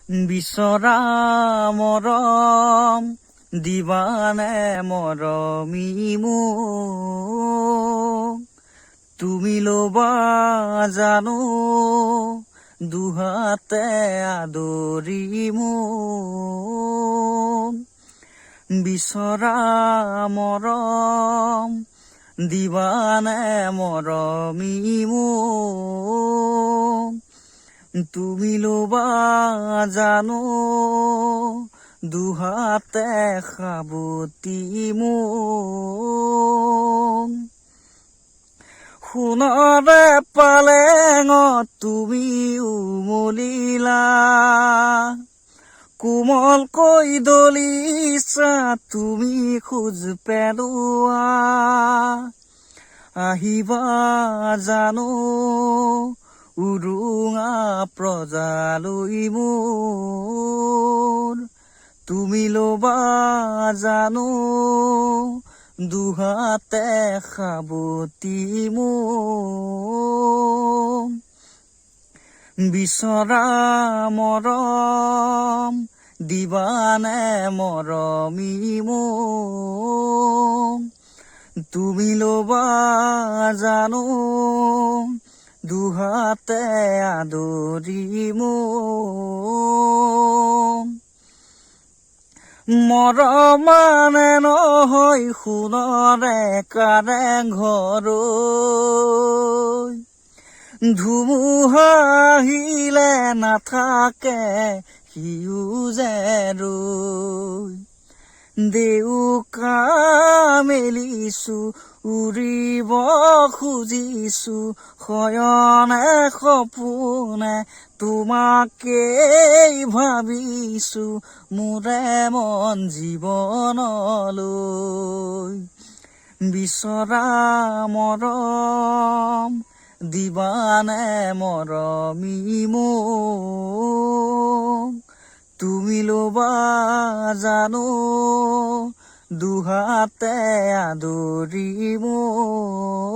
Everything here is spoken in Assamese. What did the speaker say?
বিচৰা মৰম দিবানে মৰমী মোক তুমি ল'বা জানো দুহাতে আদৰি মোক বিচৰা মৰম দিবানে মৰমী মোক তুমি ল'বা জানো দুহাতে সাবতি মোক সোণৰে পালেঙত তুমি উমলিলা কোমলকৈ দলিছা তুমি খোজ পেলোৱা আহিবা জানো উৰুঙা প্ৰজালৈ মোৰ তুমি ল'বা জানো দুহাতে সাবতি মোক বিচৰা মৰম দিবানে মৰমী মোক তুমি ল'বা জানো দুহাতে আদৰি মোক মৰমানে নহয় সোণৰে কাৰেং ঘৰৈ ধুমুহা আহিলে নাথাকে সিও যে ৰৈ দেউকা মেলিছো উৰিব খুজিছো শয়নে সপোনে তোমাকেই ভাবিছো মোৰে মন জীৱনলৈ বিচৰা মৰম দিবানে মৰমী মোক তুমি ল'বা জানো দুহাতে আদৰি মোক